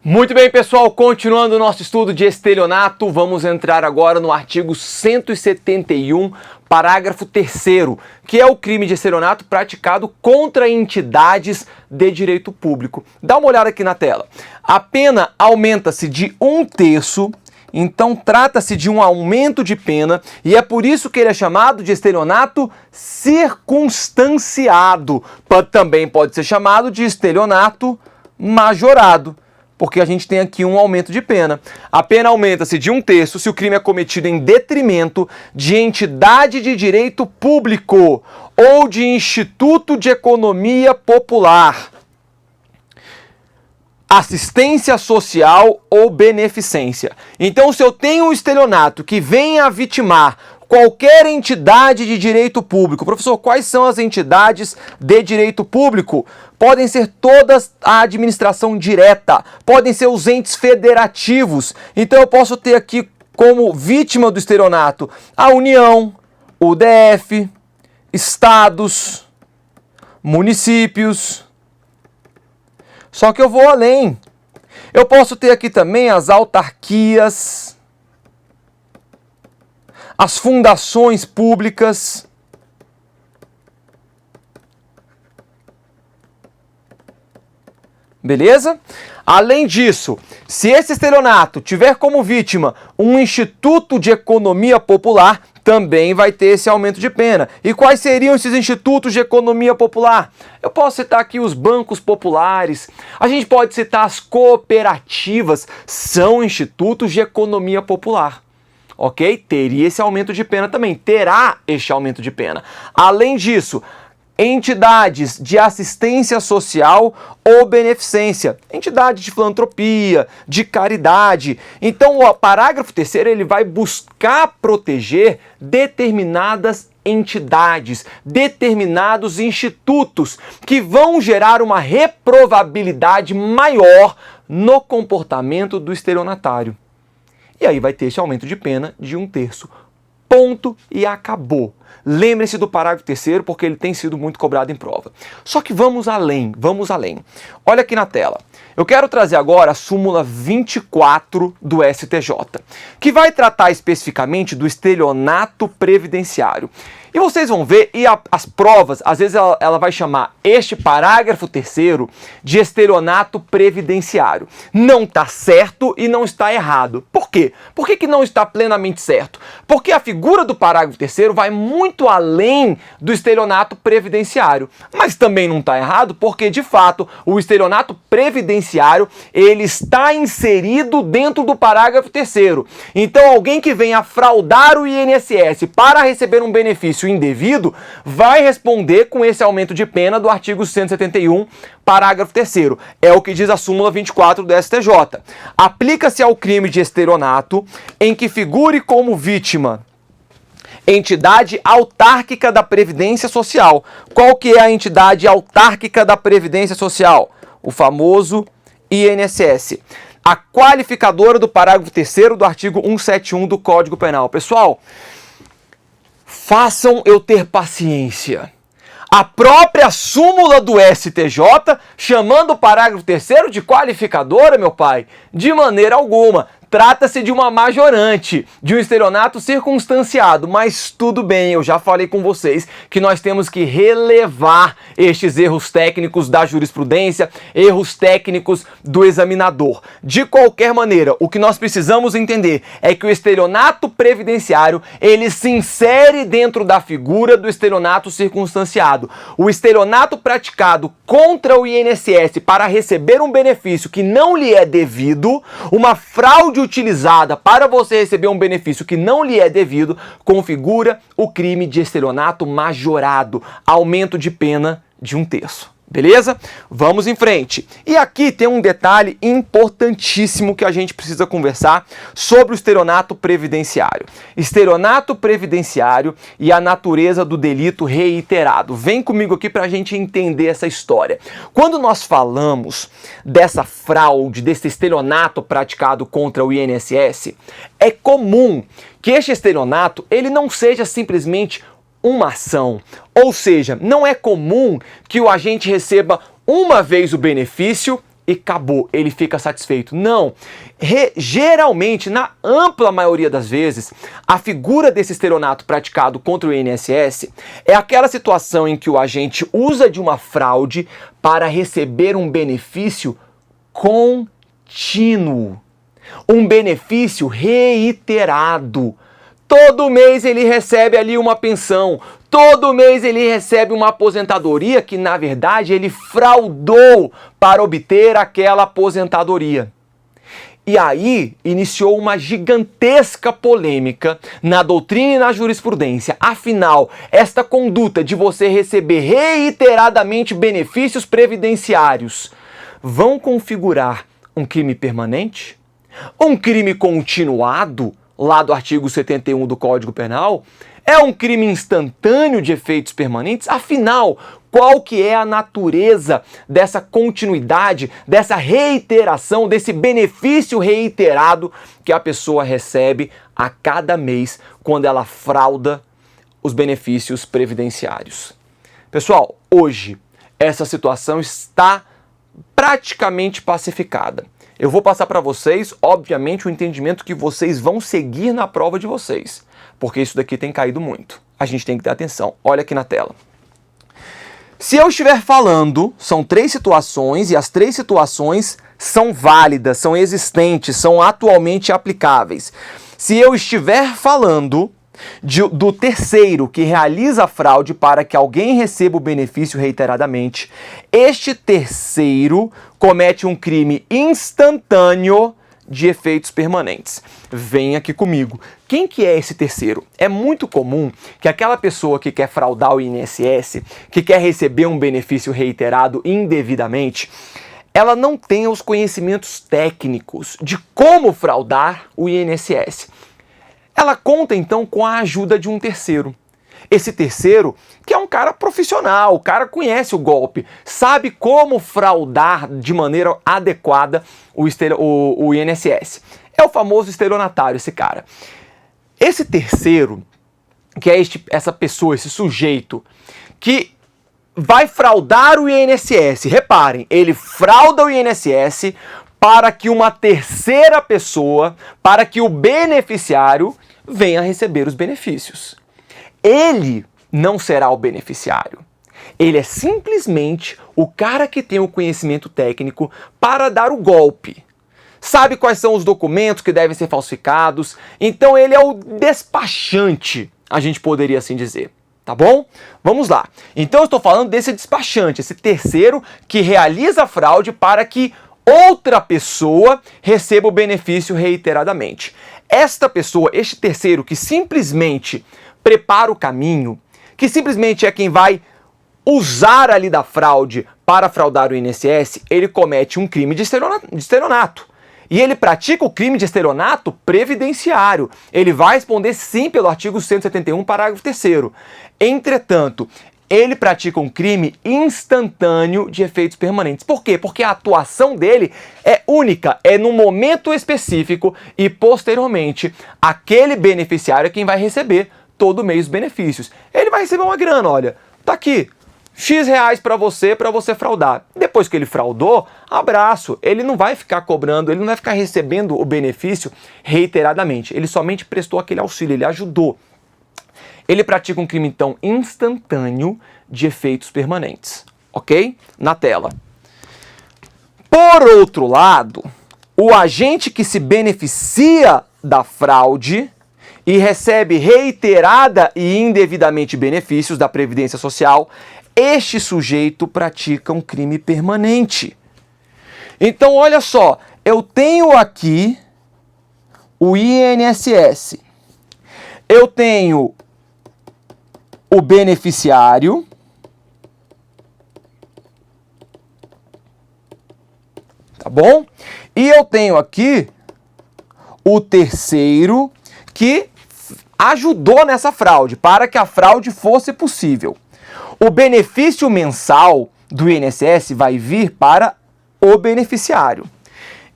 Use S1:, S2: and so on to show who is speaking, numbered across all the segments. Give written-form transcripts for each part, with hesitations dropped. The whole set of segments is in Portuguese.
S1: Muito bem, pessoal, continuando o nosso estudo de estelionato, vamos entrar agora no artigo 171, parágrafo 3º, que é o crime de estelionato praticado contra entidades de direito público. Dá uma olhada aqui na tela. A pena aumenta-se de 1/3, então trata-se de um aumento de pena e é por isso que ele é chamado de estelionato circunstanciado. Também pode ser chamado de estelionato majorado, porque a gente tem aqui um aumento de pena. A pena aumenta-se de 1/3 se o crime é cometido em detrimento de entidade de direito público ou de instituto de economia popular, assistência social ou beneficência. Então, se eu tenho um estelionato que venha a vitimar qualquer entidade de direito público. Professor, quais são as entidades de direito público? Podem ser todas a administração direta, podem ser os entes federativos. Então eu posso ter aqui como vítima do estelionato a União, o DF, estados, municípios. Só que eu vou além. Eu posso ter aqui também as autarquias, as fundações públicas, beleza? Além disso, se esse estelionato tiver como vítima um instituto de economia popular, também vai ter esse aumento de pena. E quais seriam esses institutos de economia popular? Eu posso citar aqui os bancos populares, a gente pode citar as cooperativas, são institutos de economia popular. Ok? Teria esse aumento de pena também, terá este aumento de pena. Além disso, entidades de assistência social ou beneficência, entidades de filantropia, de caridade. Então, o parágrafo 3º ele vai buscar proteger determinadas entidades, determinados institutos que vão gerar uma reprovabilidade maior no comportamento do estelionatário. E aí vai ter esse aumento de pena de 1/3. Ponto e acabou. Lembre-se do parágrafo 3º porque ele tem sido muito cobrado em prova. Só que vamos além, vamos além. Olha aqui na tela. Eu quero trazer agora a súmula 24 do STJ, que vai tratar especificamente do estelionato previdenciário. E vocês vão ver, e as provas, às vezes ela vai chamar este parágrafo 3º de estelionato previdenciário. Não está certo e não está errado. Por quê? Por que não está plenamente certo? Porque a figura do parágrafo 3º vai muito além do estelionato previdenciário. Mas também não está errado porque, de fato, o estelionato previdenciário ele está inserido dentro do parágrafo 3º. Então, alguém que venha fraudar o INSS para receber um benefício indevido vai responder com esse aumento de pena do artigo 171, parágrafo 3º. É o que diz a súmula 24 do STJ. Aplica-se ao crime de estelionato em que figure como vítima entidade autárquica da Previdência Social. Qual que é a entidade autárquica da Previdência Social? O famoso INSS. A qualificadora do parágrafo 3º do artigo 171 do Código Penal. Pessoal, façam eu ter paciência. A própria súmula do STJ chamando o parágrafo 3º de qualificadora, meu pai? De maneira alguma. Trata-se de uma majorante, de um estelionato circunstanciado, mas tudo bem, eu já falei com vocês que nós temos que relevar estes erros técnicos da jurisprudência, erros técnicos do examinador. De qualquer maneira, o que nós precisamos entender é que o estelionato previdenciário, ele se insere dentro da figura do estelionato circunstanciado. O estelionato praticado contra o INSS para receber um benefício que não lhe é devido, uma fraude utilizada para você receber um benefício que não lhe é devido, configura o crime de estelionato majorado, aumento de pena de 1/3. Beleza? Vamos em frente. E aqui tem um detalhe importantíssimo que a gente precisa conversar sobre o estelionato previdenciário. Estelionato previdenciário e a natureza do delito reiterado. Vem comigo aqui para a gente entender essa história. Quando nós falamos dessa fraude, desse estelionato praticado contra o INSS, é comum que este estelionato ele não seja simplesmente uma ação. Ou seja, não é comum que o agente receba uma vez o benefício e acabou, ele fica satisfeito. Não. Geralmente, na ampla maioria das vezes, a figura desse estelionato praticado contra o INSS é aquela situação em que o agente usa de uma fraude para receber um benefício contínuo, um benefício reiterado. Todo mês ele recebe ali uma pensão, todo mês ele recebe uma aposentadoria que, na verdade, ele fraudou para obter aquela aposentadoria. E aí iniciou uma gigantesca polêmica na doutrina e na jurisprudência. Afinal, esta conduta de você receber reiteradamente benefícios previdenciários vão configurar um crime permanente? Um crime continuado, lá do artigo 71 do Código Penal? É um crime instantâneo de efeitos permanentes? Afinal, qual que é a natureza dessa continuidade, dessa reiteração, desse benefício reiterado que a pessoa recebe a cada mês quando ela frauda os benefícios previdenciários? Pessoal, hoje essa situação está praticamente pacificada. Eu vou passar para vocês, obviamente, o entendimento que vocês vão seguir na prova de vocês, porque isso daqui tem caído muito. A gente tem que ter atenção. Olha aqui na tela. Se eu estiver falando, são 3 situações e as 3 situações são válidas, são existentes, são atualmente aplicáveis. Se eu estiver falando do terceiro que realiza a fraude para que alguém receba o benefício reiteradamente, este terceiro comete um crime instantâneo de efeitos permanentes. Vem aqui comigo. Quem que é esse terceiro? É muito comum que aquela pessoa que quer fraudar o INSS, que quer receber um benefício reiterado indevidamente, ela não tenha os conhecimentos técnicos de como fraudar o INSS. Ela conta, então, com a ajuda de um terceiro. Esse terceiro, que é um cara profissional, o cara conhece o golpe, sabe como fraudar de maneira adequada o INSS. É o famoso estelionatário, esse cara. Esse terceiro, que é essa pessoa, esse sujeito, que vai fraudar o INSS. Reparem, ele frauda o INSS para que uma terceira pessoa, para que o beneficiário venha receber os benefícios. Ele não será o beneficiário. Ele é simplesmente o cara que tem o conhecimento técnico para dar o golpe. Sabe quais são os documentos que devem ser falsificados. Então ele é o despachante, a gente poderia assim dizer. Tá bom? Vamos lá. Então eu estou falando desse despachante, esse terceiro que realiza a fraude para que outra pessoa receba o benefício reiteradamente. Esta pessoa, este terceiro que simplesmente prepara o caminho, que simplesmente é quem vai usar ali da fraude para fraudar o INSS, ele comete um crime de estelionato. E ele pratica o crime de estelionato previdenciário. Ele vai responder sim pelo artigo 171, parágrafo 3º. Entretanto, ele pratica um crime instantâneo de efeitos permanentes. Por quê? Porque a atuação dele é única, é num momento específico e, posteriormente, aquele beneficiário é quem vai receber todo mês os benefícios. Ele vai receber uma grana, olha, tá aqui, X reais para você fraudar. Depois que ele fraudou, abraço, ele não vai ficar cobrando, ele não vai ficar recebendo o benefício reiteradamente. Ele somente prestou aquele auxílio, ele ajudou. Ele pratica um crime, então, instantâneo de efeitos permanentes, ok? Na tela. Por outro lado, o agente que se beneficia da fraude e recebe reiterada e indevidamente benefícios da Previdência Social, este sujeito pratica um crime permanente. Então, olha só, eu tenho aqui o INSS, eu tenho o beneficiário, tá bom? E eu tenho aqui o terceiro que ajudou nessa fraude, para que a fraude fosse possível. O benefício mensal do INSS vai vir para o beneficiário.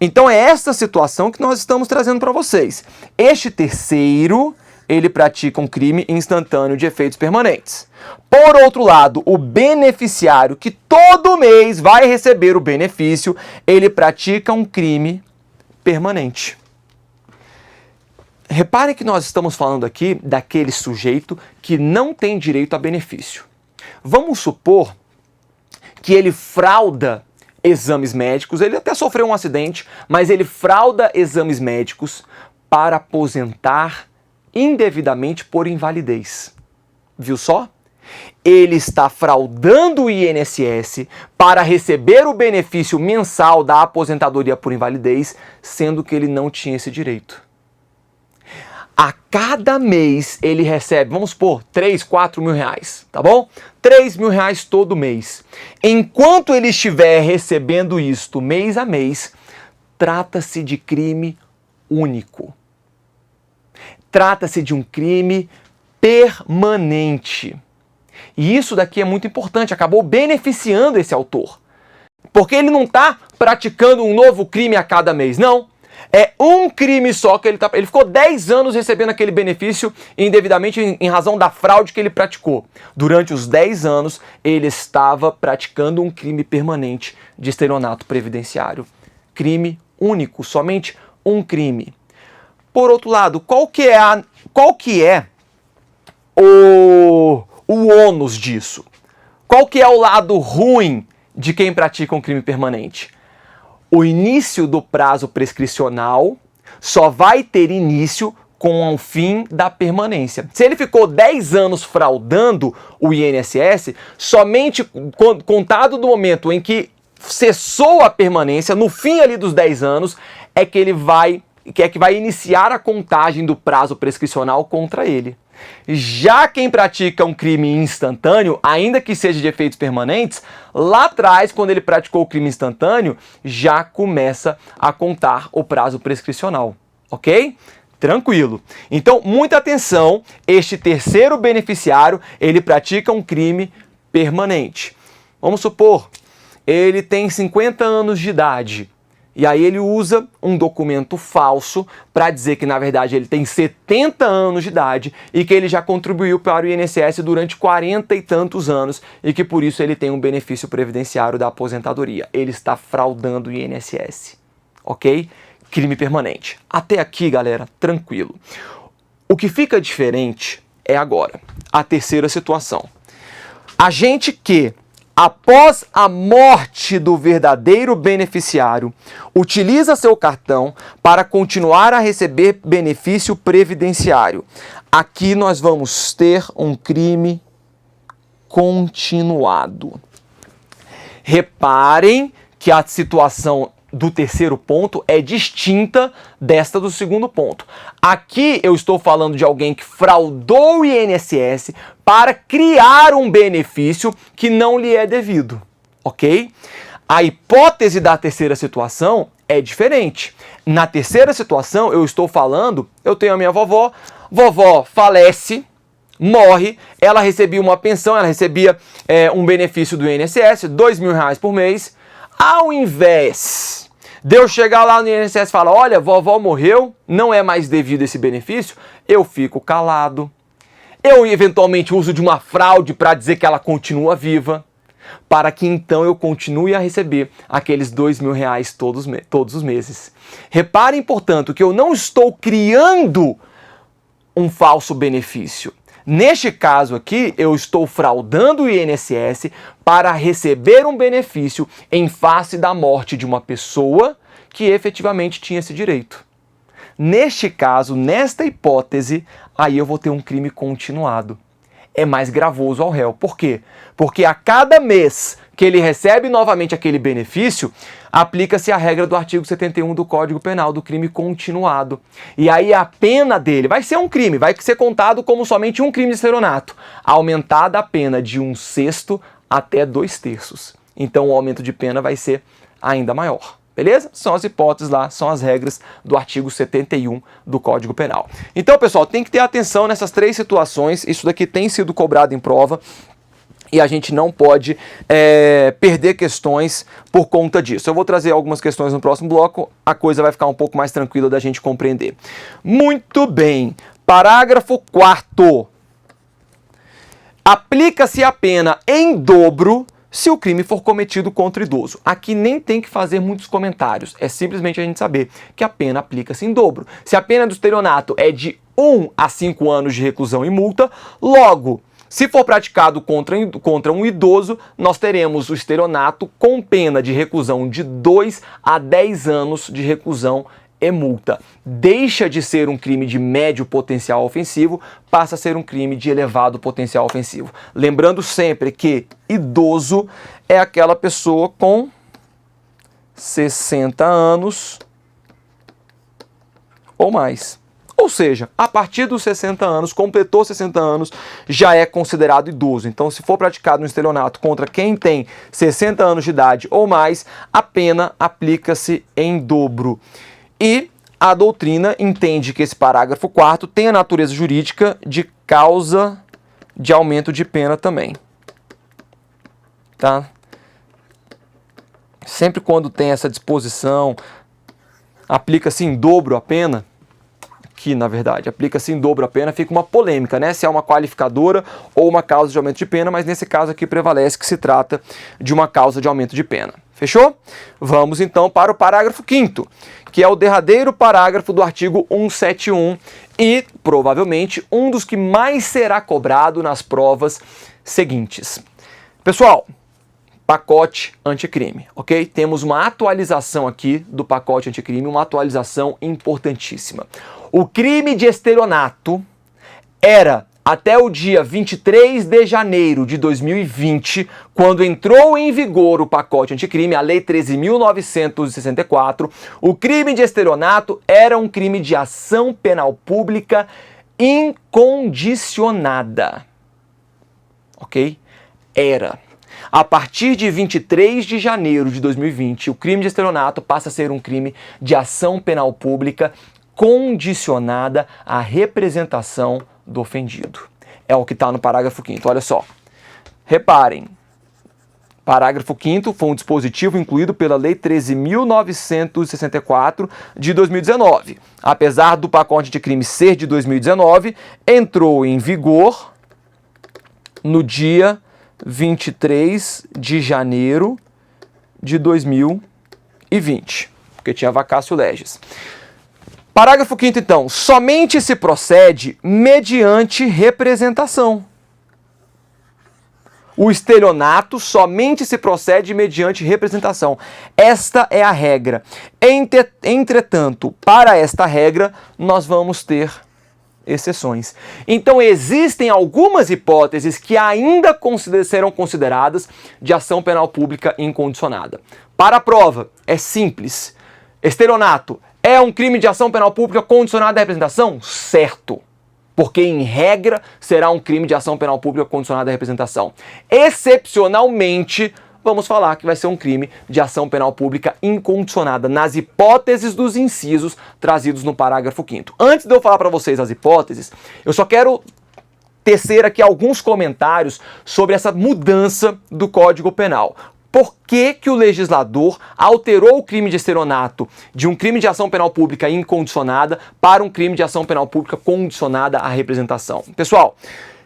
S1: Então é essa situação que nós estamos trazendo para vocês. Este terceiro, ele pratica um crime instantâneo de efeitos permanentes. Por outro lado, o beneficiário que todo mês vai receber o benefício, ele pratica um crime permanente. Reparem que nós estamos falando aqui daquele sujeito que não tem direito a benefício. Vamos supor que ele frauda exames médicos, ele até sofreu um acidente, mas ele frauda exames médicos para aposentar indevidamente por invalidez. Viu só? Ele está fraudando o INSS para receber o benefício mensal da aposentadoria por invalidez, sendo que ele não tinha esse direito. A cada mês ele recebe, vamos supor, 3, 4 mil reais, tá bom? 3 mil reais todo mês. Enquanto ele estiver recebendo isto mês a mês, trata-se de crime único. Trata-se de um crime permanente. E isso daqui é muito importante, acabou beneficiando esse autor. Porque ele não está praticando um novo crime a cada mês, não. É um crime só que ele ficou 10 anos recebendo aquele benefício indevidamente em razão da fraude que ele praticou. Durante os 10 anos, ele estava praticando um crime permanente de estelionato previdenciário. Crime único, somente um crime. Por outro lado, qual que é o ônus disso? Qual que é o lado ruim de quem pratica um crime permanente? O início do prazo prescricional só vai ter início com o fim da permanência. Se ele ficou 10 anos fraudando o INSS, somente contado do momento em que cessou a permanência, no fim ali dos 10 anos, é que vai iniciar a contagem do prazo prescricional contra ele. Já quem pratica um crime instantâneo, ainda que seja de efeitos permanentes, lá atrás, quando ele praticou o crime instantâneo, já começa a contar o prazo prescricional, ok? Tranquilo. Então, muita atenção, este terceiro beneficiário, ele pratica um crime permanente. Vamos supor, ele tem 50 anos de idade. E aí ele usa um documento falso para dizer que, na verdade, ele tem 70 anos de idade e que ele já contribuiu para o INSS durante 40 e tantos anos e que, por isso, ele tem um benefício previdenciário da aposentadoria. Ele está fraudando o INSS, ok? Crime permanente. Até aqui, galera, tranquilo. O que fica diferente é agora, a terceira situação. A gente que, após a morte do verdadeiro beneficiário, utiliza seu cartão para continuar a receber benefício previdenciário. Aqui nós vamos ter um crime continuado. Reparem que a situação do terceiro ponto é distinta desta do segundo ponto. Aqui eu estou falando de alguém que fraudou o INSS para criar um benefício que não lhe é devido, ok? A hipótese da terceira situação é diferente. Na terceira situação eu estou falando, eu tenho a minha vovó falece, morre, ela recebia uma pensão, ela recebia um benefício do INSS, 2 mil reais por mês. Ao invés de eu chegar lá no INSS e falar, olha, vovó morreu, não é mais devido esse benefício, eu fico calado. Eu eventualmente uso de uma fraude para dizer que ela continua viva, para que então eu continue a receber aqueles 2 mil reais todos os meses. Reparem, portanto, que eu não estou criando um falso benefício. Neste caso aqui, eu estou fraudando o INSS para receber um benefício em face da morte de uma pessoa que efetivamente tinha esse direito. Neste caso, nesta hipótese, aí eu vou ter um crime continuado. É mais gravoso ao réu. Por quê? Porque a cada mês que ele recebe novamente aquele benefício, aplica-se a regra do artigo 71 do Código Penal, do crime continuado. E aí a pena dele vai ser um crime, vai ser contado como somente um crime de estelionato, aumentada a pena de 1/6 até 2/3. Então o aumento de pena vai ser ainda maior. Beleza? São as hipóteses lá, são as regras do artigo 71 do Código Penal. Então, pessoal, tem que ter atenção nessas 3 situações. Isso daqui tem sido cobrado em prova e a gente não pode perder questões por conta disso. Eu vou trazer algumas questões no próximo bloco, a coisa vai ficar um pouco mais tranquila da gente compreender. Muito bem. Parágrafo 4º. Aplica-se a pena em dobro se o crime for cometido contra o idoso. Aqui nem tem que fazer muitos comentários, é simplesmente a gente saber que a pena aplica-se em dobro. Se a pena do estelionato é de 1 a 5 anos de reclusão e multa, logo, se for praticado contra um idoso, nós teremos o estelionato com pena de reclusão de 2 a 10 anos de reclusão e multa. Deixa de ser um crime de médio potencial ofensivo, passa a ser um crime de elevado potencial ofensivo. Lembrando sempre que idoso é aquela pessoa com 60 anos ou mais. Ou seja, a partir dos 60 anos, completou 60 anos, já é considerado idoso. Então, se for praticado um estelionato contra quem tem 60 anos de idade ou mais, a pena aplica-se em dobro. E a doutrina entende que esse parágrafo 4º tem a natureza jurídica de causa de aumento de pena também. Tá? Sempre quando tem essa disposição, aplica-se em dobro a pena, que na verdade aplica-se em dobro a pena, fica uma polêmica, né? Se é uma qualificadora ou uma causa de aumento de pena, mas nesse caso aqui prevalece que se trata de uma causa de aumento de pena. Fechou? Vamos então para o parágrafo 5º, que é o derradeiro parágrafo do artigo 171 e provavelmente um dos que mais será cobrado nas provas seguintes. Pessoal, pacote anticrime, ok? Temos uma atualização aqui do pacote anticrime, uma atualização importantíssima. O crime de estelionato era, até o dia 23 de janeiro de 2020, quando entrou em vigor o pacote anticrime, a Lei 13.964, o crime de estelionato era um crime de ação penal pública incondicionada. Ok? Era. A partir de 23 de janeiro de 2020, o crime de estelionato passa a ser um crime de ação penal pública condicionada à representação do ofendido. É o que está no parágrafo 5º. Olha só. Reparem. Parágrafo 5º foi um dispositivo incluído pela Lei 13.964 de 2019. Apesar do pacote de crime ser de 2019, entrou em vigor no dia 23 de janeiro de 2020, porque tinha vacácio legis. Parágrafo 5º, então, somente se procede mediante representação. O estelionato somente se procede mediante representação. Esta é a regra. Entretanto, para esta regra, nós vamos ter exceções. Então, existem algumas hipóteses que ainda serão consideradas de ação penal pública incondicionada. Para a prova, é simples. Estelionato é um crime de ação penal pública condicionada à representação? Certo. Porque, em regra, será um crime de ação penal pública condicionada à representação. Excepcionalmente, vamos falar que vai ser um crime de ação penal pública incondicionada, nas hipóteses dos incisos trazidos no parágrafo 5º. Antes de eu falar para vocês as hipóteses, eu só quero tecer aqui alguns comentários sobre essa mudança do Código Penal. Por que que o legislador alterou o crime de estelionato de um crime de ação penal pública incondicionada para um crime de ação penal pública condicionada à representação? Pessoal,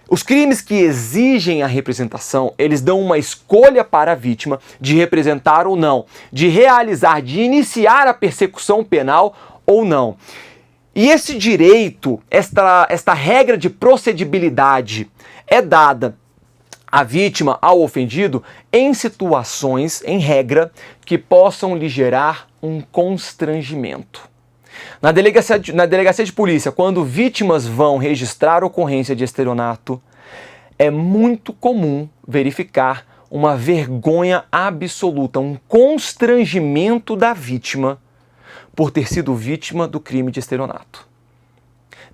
S1: os crimes que exigem a representação, eles dão uma escolha para a vítima de representar ou não, de realizar, de iniciar a persecução penal ou não. E esse direito, esta regra de procedibilidade é dada à vítima, ao ofendido, em situações, em regra, que possam lhe gerar um constrangimento. Na delegacia de polícia, quando vítimas vão registrar ocorrência de estelionato, é muito comum verificar uma vergonha absoluta, um constrangimento da vítima por ter sido vítima do crime de estelionato.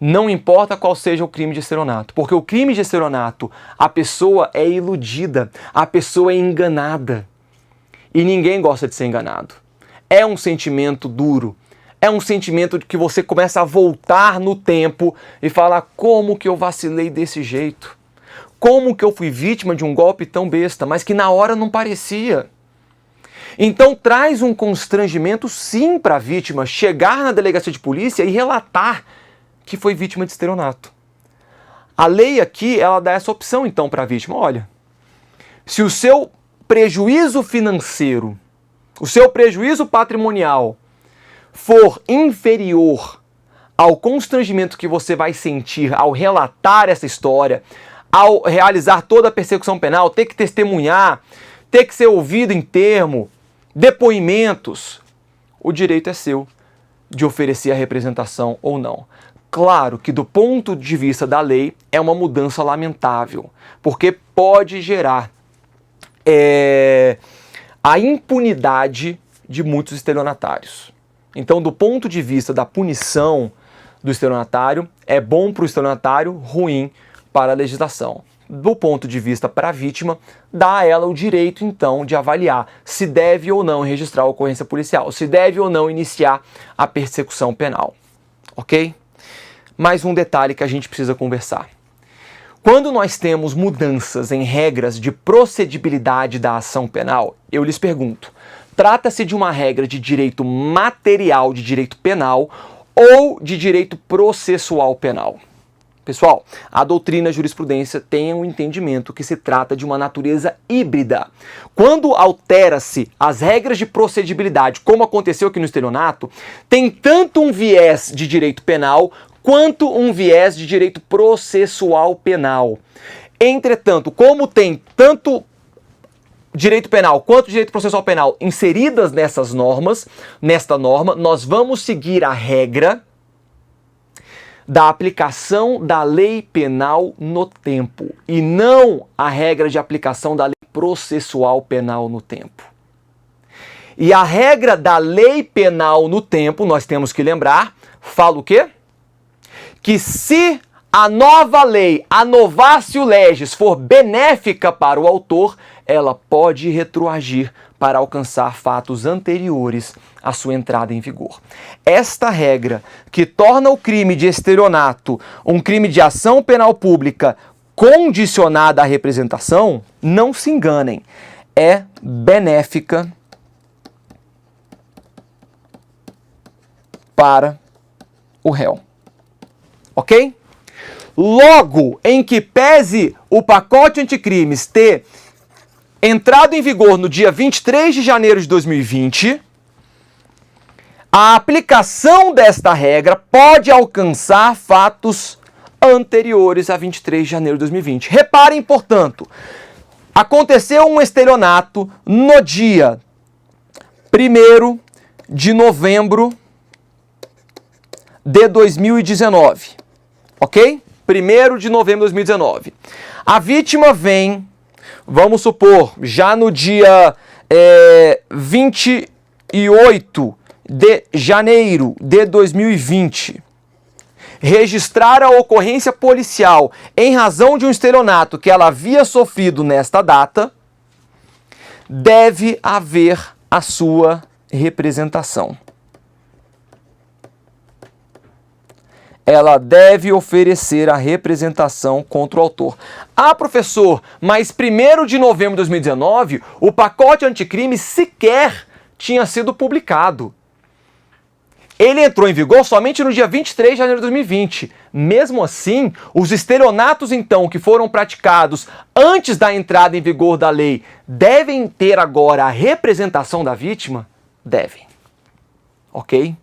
S1: Não importa qual seja o crime de estelionato, porque o crime de estelionato, a pessoa é iludida, a pessoa é enganada. E ninguém gosta de ser enganado. É um sentimento duro. É um sentimento de que você começa a voltar no tempo e falar: como que eu vacilei desse jeito? Como que eu fui vítima de um golpe tão besta, mas que na hora não parecia? Então traz um constrangimento sim para a vítima chegar na delegacia de polícia e relatar que foi vítima de estelionato. A lei aqui, ela dá essa opção então para a vítima. Olha, se o seu prejuízo financeiro, o seu prejuízo patrimonial for inferior ao constrangimento que você vai sentir ao relatar essa história, ao realizar toda a persecução penal, ter que testemunhar, ter que ser ouvido em termo, depoimentos, o direito é seu de oferecer a representação ou não. Claro que do ponto de vista da lei é uma mudança lamentável, porque pode gerar a impunidade de muitos estelionatários. Então, do ponto de vista da punição do estelionatário, é bom para o estelionatário, ruim para a legislação. Do ponto de vista para a vítima, dá a ela o direito, então, de avaliar se deve ou não registrar a ocorrência policial, se deve ou não iniciar a persecução penal. Ok? Mais um detalhe que a gente precisa conversar. Quando nós temos mudanças em regras de procedibilidade da ação penal, eu lhes pergunto, trata-se de uma regra de direito material, de direito penal, ou de direito processual penal? Pessoal, a doutrina e a jurisprudência tem um entendimento que se trata de uma natureza híbrida. Quando altera-se as regras de procedibilidade, como aconteceu aqui no estelionato, tem tanto um viés de direito penal quanto um viés de direito processual penal. Entretanto, como tem tanto direito penal quanto direito processual penal inseridas nesta norma, nós vamos seguir a regra da aplicação da lei penal no tempo e não a regra de aplicação da lei processual penal no tempo. E a regra da lei penal no tempo, nós temos que lembrar, fala o quê? Que se a nova lei, a novatio legis, for benéfica para o autor, ela pode retroagir para alcançar fatos anteriores à sua entrada em vigor. Esta regra, que torna o crime de estelionato um crime de ação penal pública condicionada à representação, não se enganem, é benéfica para o réu. Ok? Logo, em que pese o pacote anticrimes ter entrado em vigor no dia 23 de janeiro de 2020, a aplicação desta regra pode alcançar fatos anteriores a 23 de janeiro de 2020. Reparem, portanto, aconteceu um estelionato no dia 1º de novembro de 2019. Ok? 1º de novembro de 2019. A vítima vem, vamos supor, já no dia 28 de janeiro de 2020, registrar a ocorrência policial em razão de um estelionato que ela havia sofrido nesta data, deve haver a sua representação. Ela deve oferecer a representação contra o autor. Ah, professor, mas 1º de novembro de 2019, o pacote anticrime sequer tinha sido publicado. Ele entrou em vigor somente no dia 23 de janeiro de 2020. Mesmo assim, os estelionatos, então, que foram praticados antes da entrada em vigor da lei, devem ter agora a representação da vítima? Devem. Ok?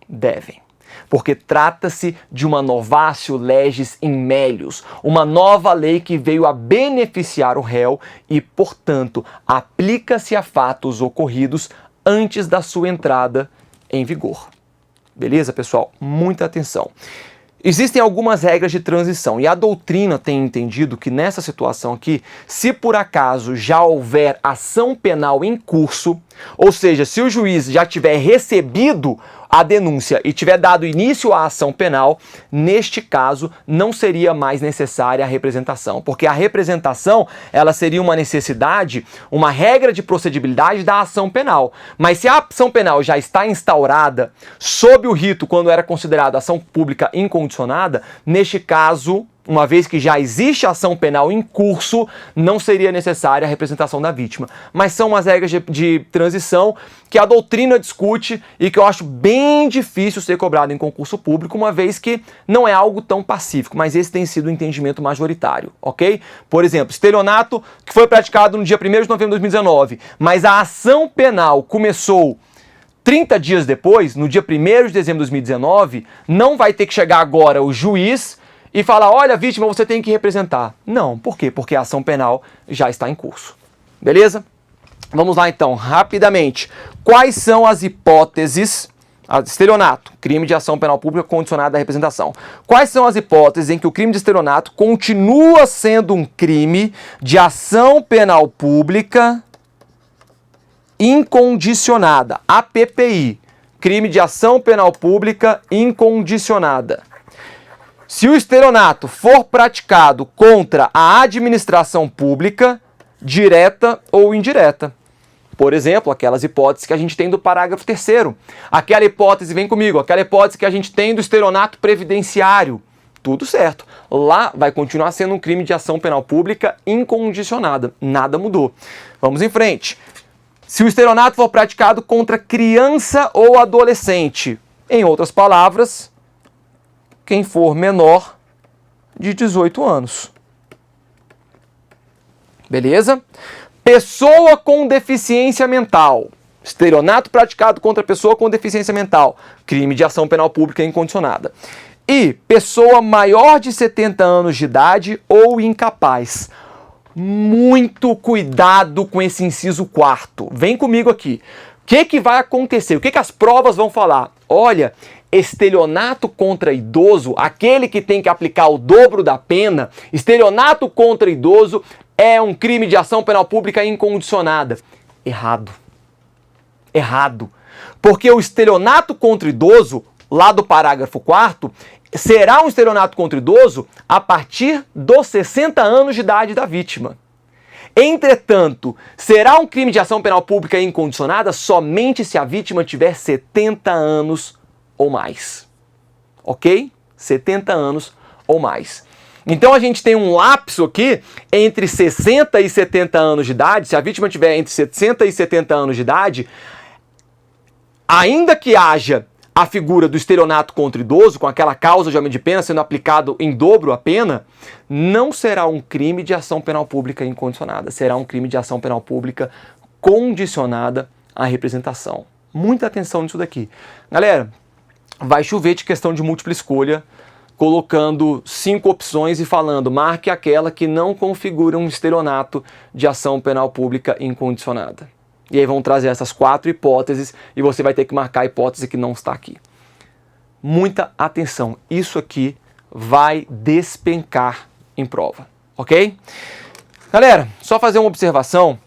S1: Devem. Porque trata-se de uma novatio legis in melius, uma nova lei que veio a beneficiar o réu e, portanto, aplica-se a fatos ocorridos antes da sua entrada em vigor. Beleza, pessoal? Muita atenção. Existem algumas regras de transição e a doutrina tem entendido que nessa situação aqui, se por acaso já houver ação penal em curso, ou seja, se o juiz já tiver recebido a denúncia e tiver dado início à ação penal, neste caso não seria mais necessária a representação, porque a representação ela seria uma necessidade, uma regra de procedibilidade da ação penal. Mas se a ação penal já está instaurada sob o rito quando era considerada ação pública incondicionada, neste caso uma vez que já existe ação penal em curso, não seria necessária a representação da vítima. Mas são umas regras de transição que a doutrina discute e que eu acho bem difícil ser cobrado em concurso público, uma vez que não é algo tão pacífico, mas esse tem sido o entendimento majoritário, ok? Por exemplo, estelionato que foi praticado no dia 1º de novembro de 2019, mas a ação penal começou 30 dias depois, no dia 1º de dezembro de 2019, não vai ter que chegar agora o juiz e falar, olha, vítima, você tem que representar. Não, por quê? Porque a ação penal já está em curso. Beleza? Vamos lá então, rapidamente. Quais são as hipóteses? Estelionato, crime de ação penal pública condicionada à representação. Quais são as hipóteses em que o crime de estelionato continua sendo um crime de ação penal pública incondicionada? APPI, crime de ação penal pública incondicionada. Se o estelionato for praticado contra a administração pública, direta ou indireta. Por exemplo, aquelas hipóteses que a gente tem do parágrafo 3º. Aquela hipótese, vem comigo, aquela hipótese que a gente tem do estelionato previdenciário. Tudo certo. Lá vai continuar sendo um crime de ação penal pública incondicionada. Nada mudou. Vamos em frente. Se o estelionato for praticado contra criança ou adolescente, em outras palavras, quem for menor de 18 anos. Beleza? Pessoa com deficiência mental. Estelionato praticado contra pessoa com deficiência mental. Crime de ação penal pública incondicionada. E pessoa maior de 70 anos de idade ou incapaz. Muito cuidado com esse inciso 4º. Vem comigo aqui. O que vai acontecer? O que as provas vão falar? Olha, estelionato contra idoso, aquele que tem que aplicar o dobro da pena, estelionato contra idoso é um crime de ação penal pública incondicionada. Errado. Errado. Porque o estelionato contra idoso, lá do parágrafo 4º, será um estelionato contra idoso a partir dos 60 anos de idade da vítima. Entretanto, será um crime de ação penal pública incondicionada somente se a vítima tiver 70 anos ou mais. Ok? 70 anos ou mais. Então a gente tem um lapso aqui entre 60 e 70 anos de idade. Se a vítima tiver entre 60 e 70 anos de idade, ainda que haja a figura do estelionato contra idoso, com aquela causa de aumento de pena sendo aplicado em dobro a pena, não será um crime de ação penal pública incondicionada, será um crime de ação penal pública condicionada à representação. Muita atenção nisso daqui. Galera, vai chover de questão de múltipla escolha, colocando 5 opções e falando, marque aquela que não configura um estelionato de ação penal pública incondicionada. E aí vão trazer essas 4 hipóteses e você vai ter que marcar a hipótese que não está aqui. Muita atenção, isso aqui vai despencar em prova, ok? Galera, só fazer uma observação,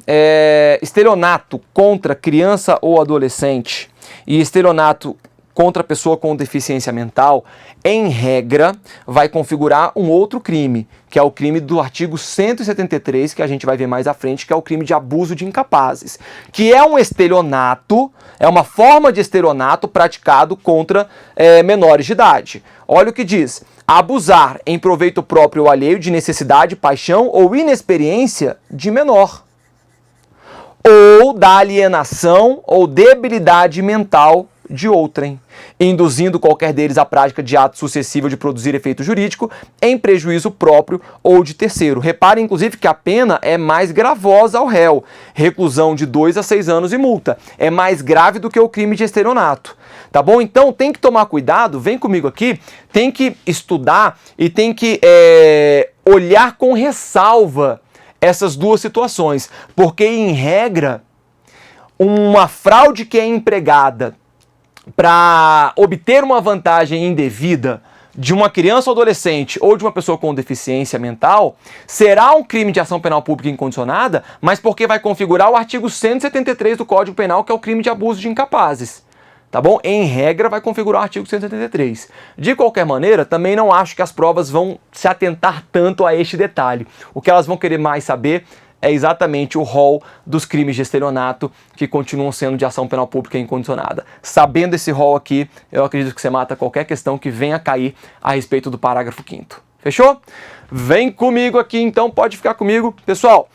S1: estelionato contra criança ou adolescente e estelionato contra pessoa com deficiência mental, em regra, vai configurar um outro crime, que é o crime do artigo 173, que a gente vai ver mais à frente, que é o crime de abuso de incapazes, que é um estelionato, é uma forma de estelionato praticado contra menores de idade. Olha o que diz: abusar em proveito próprio ou alheio de necessidade, paixão ou inexperiência de menor, ou da alienação ou debilidade mental de outrem, induzindo qualquer deles à prática de ato suscetível de produzir efeito jurídico em prejuízo próprio ou de terceiro. Repare, inclusive, que a pena é mais gravosa ao réu, reclusão de 2 a 6 anos e multa. É mais grave do que o crime de estelionato. Tá bom? Então tem que tomar cuidado, vem comigo aqui, tem que estudar e tem que olhar com ressalva essas duas situações, porque em regra, uma fraude que é empregada para obter uma vantagem indevida de uma criança ou adolescente ou de uma pessoa com deficiência mental, será um crime de ação penal pública incondicionada, mas porque vai configurar o artigo 173 do Código Penal, que é o crime de abuso de incapazes. Tá bom? Em regra, vai configurar o artigo 173. De qualquer maneira, também não acho que as provas vão se atentar tanto a este detalhe. O que elas vão querer mais saber é exatamente o rol dos crimes de estelionato que continuam sendo de ação penal pública incondicionada. Sabendo esse rol aqui, eu acredito que você mata qualquer questão que venha a cair a respeito do parágrafo 5º. Fechou? Vem comigo aqui, então, pode ficar comigo. Pessoal,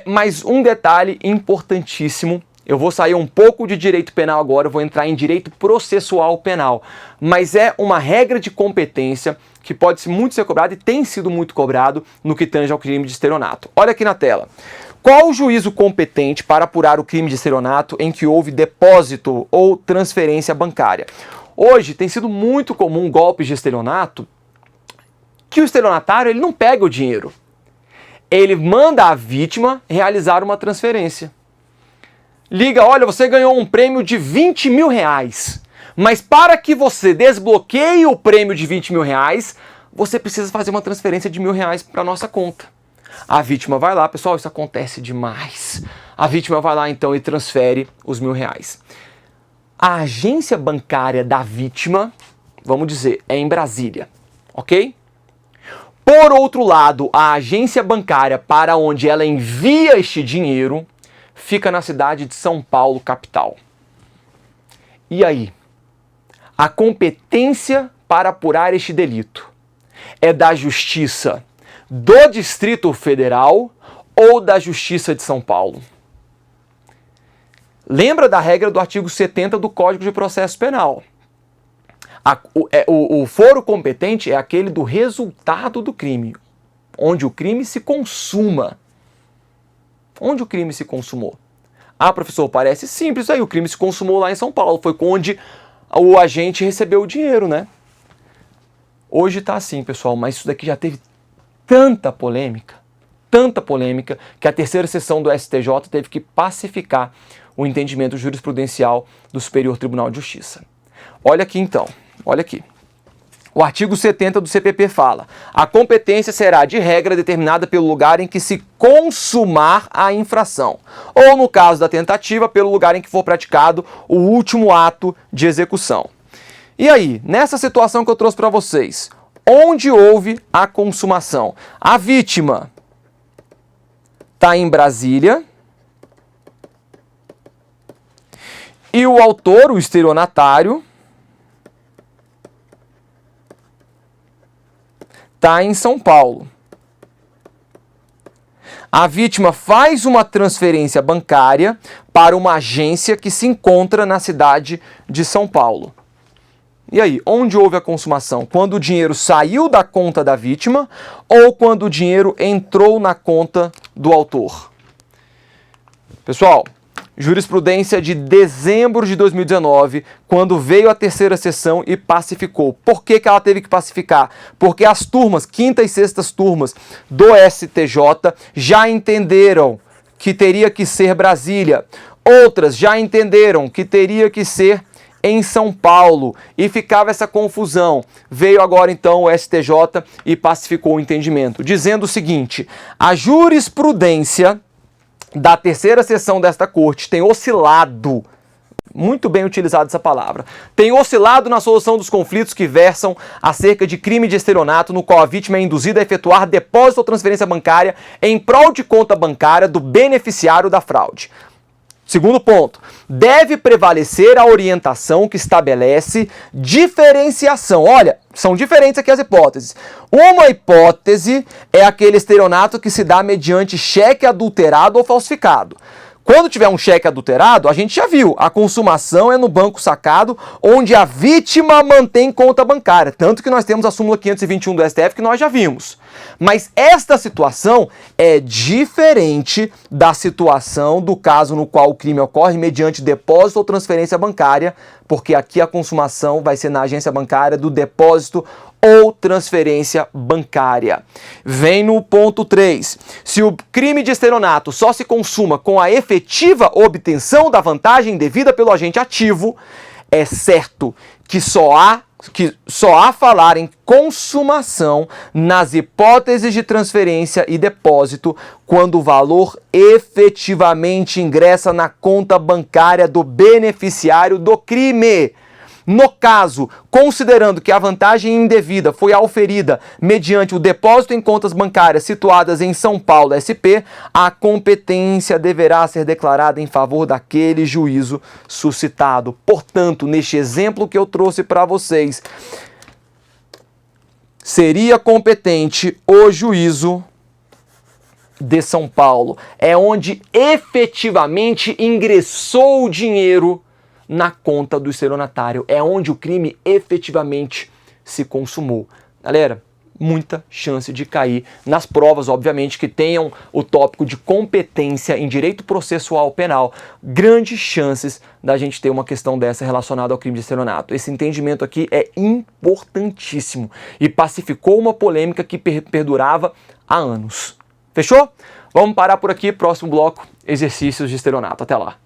S1: mais um detalhe importantíssimo. Eu vou sair um pouco de direito penal agora, eu vou entrar em direito processual penal. Mas é uma regra de competência que pode muito ser cobrado e tem sido muito cobrado no que tange ao crime de estelionato. Olha aqui na tela. Qual o juízo competente para apurar o crime de estelionato em que houve depósito ou transferência bancária? Hoje tem sido muito comum golpes de estelionato que o estelionatário ele não pega o dinheiro. Ele manda a vítima realizar uma transferência. Liga, olha, você ganhou um prêmio de 20 mil reais, mas para que você desbloqueie o prêmio de 20 mil reais, você precisa fazer uma transferência de R$1.000 para a nossa conta. A vítima vai lá, pessoal, isso acontece demais. A vítima vai lá então e transfere os R$1.000. A agência bancária da vítima, vamos dizer, é em Brasília, ok? Por outro lado, a agência bancária para onde ela envia este dinheiro fica na cidade de São Paulo, capital. E aí? A competência para apurar este delito é da Justiça do Distrito Federal ou da Justiça de São Paulo? Lembra da regra do artigo 70 do Código de Processo Penal? O foro competente é aquele do resultado do crime, onde o crime se consuma. Onde o crime se consumou? Ah, professor, parece simples aí, o crime se consumou lá em São Paulo, foi onde o agente recebeu o dinheiro, né? Hoje tá assim, pessoal, mas isso daqui já teve tanta polêmica, que a terceira sessão do STJ teve que pacificar o entendimento jurisprudencial do Superior Tribunal de Justiça. Olha aqui então, olha aqui. O artigo 70 do CPP fala: a competência será de regra determinada pelo lugar em que se consumar a infração, ou no caso da tentativa, pelo lugar em que for praticado o último ato de execução. E aí, nessa situação que eu trouxe para vocês, onde houve a consumação? A vítima está em Brasília e o autor, o estelionatário, está em São Paulo. A vítima faz uma transferência bancária para uma agência que se encontra na cidade de São Paulo. E aí, onde houve a consumação? Quando o dinheiro saiu da conta da vítima ou quando o dinheiro entrou na conta do autor? Pessoal, jurisprudência de dezembro de 2019, quando veio a terceira sessão e pacificou. Por que ela teve que pacificar? Porque as turmas, quinta e sextas turmas do STJ já entenderam que teria que ser Brasília. Outras já entenderam que teria que ser em São Paulo e ficava essa confusão. Veio agora então o STJ e pacificou o entendimento, dizendo o seguinte: a jurisprudência da terceira sessão desta corte tem oscilado, muito bem utilizada essa palavra, tem oscilado na solução dos conflitos que versam acerca de crime de estelionato no qual a vítima é induzida a efetuar depósito ou transferência bancária em prol de conta bancária do beneficiário da fraude. Segundo ponto, deve prevalecer a orientação que estabelece diferenciação. Olha, são diferentes aqui as hipóteses. Uma hipótese é aquele estelionato que se dá mediante cheque adulterado ou falsificado. Quando tiver um cheque adulterado, a gente já viu, a consumação é no banco sacado, onde a vítima mantém conta bancária. Tanto que nós temos a súmula 521 do STF, que nós já vimos. Mas esta situação é diferente da situação do caso no qual o crime ocorre mediante depósito ou transferência bancária, porque aqui a consumação vai ser na agência bancária do depósito ou transferência bancária. Vem no ponto 3. Se o crime de estelionato só se consuma com a efetiva obtenção da vantagem devida pelo agente ativo, é certo que só há falar em consumação nas hipóteses de transferência e depósito quando o valor efetivamente ingressa na conta bancária do beneficiário do crime. No caso, considerando que a vantagem indevida foi auferida mediante o depósito em contas bancárias situadas em São Paulo SP, a competência deverá ser declarada em favor daquele juízo suscitado. Portanto, neste exemplo que eu trouxe para vocês, seria competente o juízo de São Paulo. É onde efetivamente ingressou o dinheiro na conta do estelionatário. É onde o crime efetivamente se consumou. Galera, muita chance de cair nas provas, obviamente, que tenham o tópico de competência em direito processual penal. Grandes chances da gente ter uma questão dessa relacionada ao crime de estelionato. Esse entendimento aqui é importantíssimo e pacificou uma polêmica que perdurava há anos. Fechou? Vamos parar por aqui. Próximo bloco, exercícios de estelionato. Até lá.